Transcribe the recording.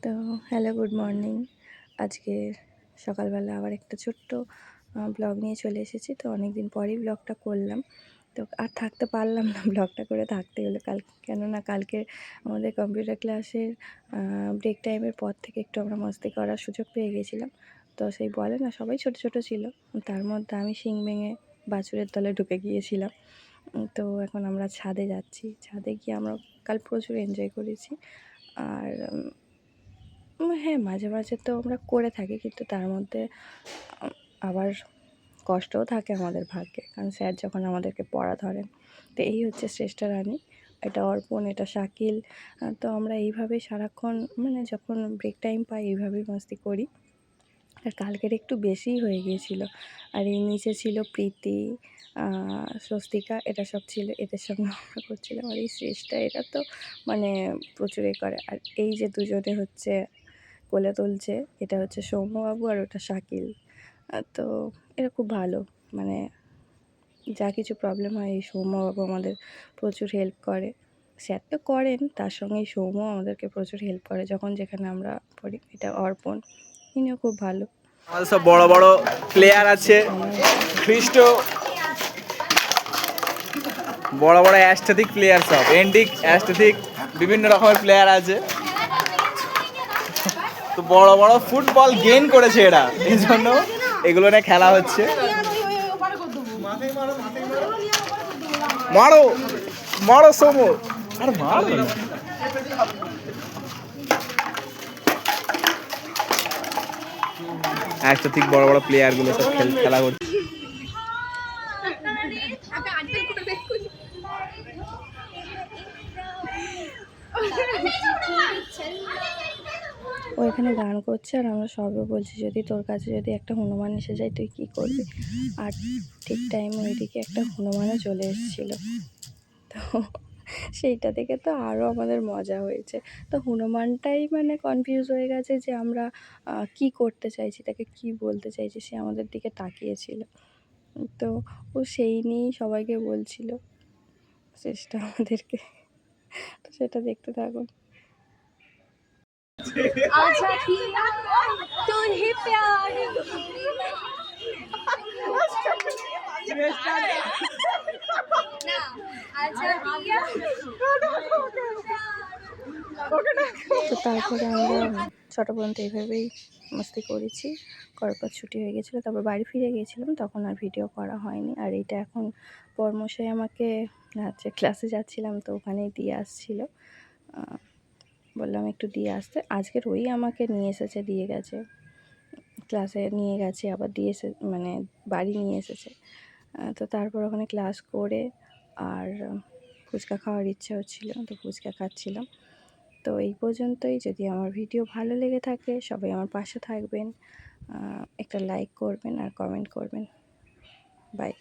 তো hello, good morning. আজকে সকালবেলা আবার একটা ছোট্ট ব্লগ নিয়ে চলে এসেছি। তো অনেক দিন পরেই ব্লগটা করলাম। তো আর থাকতে পারলাম না, ব্লগটা করে থাকতে হলো কেননা কালকে আমাদের কম্পিউটার ক্লাসের ব্রেক টাইমের পর থেকে একটু আমরা মস্তি করার সুযোগ পেয়ে গেছিলাম। তো সেই বলে না, সবাই ছোট ছোট ছিল, তার মধ্যে আমি শিং ভেঙে বাছুরের দলে ঢুকে গিয়েছিলাম। তো এখন আমরা ছাদে যাচ্ছি। ছাদে গিয়ে আমরা কাল প্রচুর এনজয় করেছি। আর হ্যাঁ, মাঝে মাঝে তো আমরা করে থাকি, কিন্তু তার মধ্যে আবার কষ্টও থাকে আমাদের ভাগ্যে, কারণ স্যার যখন আমাদেরকে পড়া ধরেন। তো এই হচ্ছে শ্রেষ্ঠা রানী, এটা অর্পণ, এটা শাকিল। তো আমরা এইভাবেই সারাক্ষণ, মানে যখন ব্রেক টাইম পাই এইভাবেই মস্তি করি। আর কালকের একটু বেশিই হয়ে গিয়েছিল। আর এই নিচে ছিল প্রীতি, স্বস্তিকা, এটা সব ছিল, এদের সঙ্গে আমরা করছিলাম। আর এই শ্রেষ্ঠা, এটা তো মানে প্রচুর করে। আর এই যে দুজনে হচ্ছে কোলে তুলছে, এটা হচ্ছে সৌম্যবাবু আর ওটা শাকিল। তো এরা খুব ভালো, মানে যা কিছু প্রবলেম হয় এই সৌম্যবাবু আমাদের প্রচুর হেল্প করে। স্যার তো করেন, তার সঙ্গে এই সৌম্য আমাদেরকে প্রচুর হেল্প করে যখন যেখানে আমরা পড়ি। এটা অর্পণ, ইনিও খুব ভালো। আমাদের সব বড় বড় প্লেয়ার আছে, খ্রিস্ট বড় বড় অ্যাস্থেটিক প্লেয়ার, সব এন্ডিক অ্যাস্থেটিক বিভিন্ন রকমের প্লেয়ার আছে। তো বড় বড় ফুটবল গেইন করেছে এরা, এই জন্য এগুলো নিয়ে খেলা হচ্ছে। মারো মারো সোমো, আরে মারো না। অ্যাস্থেটিক বড় বড় প্লেয়ার গুলো সব খেলা করছে। ও এখানে গান করছে আর আমরা সবে বলছি, যদি তোর কাছে যদি একটা হনুমান এসে যায় তুই কী করবি। আর ঠিক টাইমে ওইদিকে একটা হনুমানও চলে এসেছিলো। তো সেইটা দেখে তো আরও আমাদের মজা হয়েছে। তো হনুমানটাই মানে কনফিউজ হয়ে গেছে যে আমরা কী করতে চাইছি, তাকে কী বলতে চাইছি, সে আমাদের দিকে তাকিয়েছিল। তো ও সেই নিয়েই সবাইকে বলছিল চেষ্টা আমাদেরকে। তো সেটা দেখতে থাকুন। आजा पिया तुम्हें प्यार ना आजा पिया। তো তারপরে আমরা ছটা পর্যন্ত এইভাবেই মস্তি করেছি। করার পর ছুটি হয়ে গেছিলো, তারপর বাড়ি ফিরে গিয়েছিলাম, তখন আর ভিডিও করা হয়নি। আর এইটা এখন পরমশাই আমাকে হচ্ছে ক্লাসে যাচ্ছিলাম তো ওখানেই দিয়ে আসছিলো। বললাম একটু দিয়ে আসতে, আজকের ওই আমাকে নিয়ে এসেছে, দিয়ে গেছে, ক্লাসে নিয়ে গেছে, আবার দিয়ে এসে মানে বাড়ি নিয়ে এসেছে। তো তারপর ওখানে ক্লাস করে আর ফুচকা খাওয়ার ইচ্ছা হচ্ছিলো, তো ফুচকা খাচ্ছিলাম। তো এই পর্যন্তই। যদি আমার ভিডিও ভালো লেগে থাকে সবাই আমার পাশে থাকবেন, একটা লাইক করবেন আর কমেন্ট করবেন। বাই।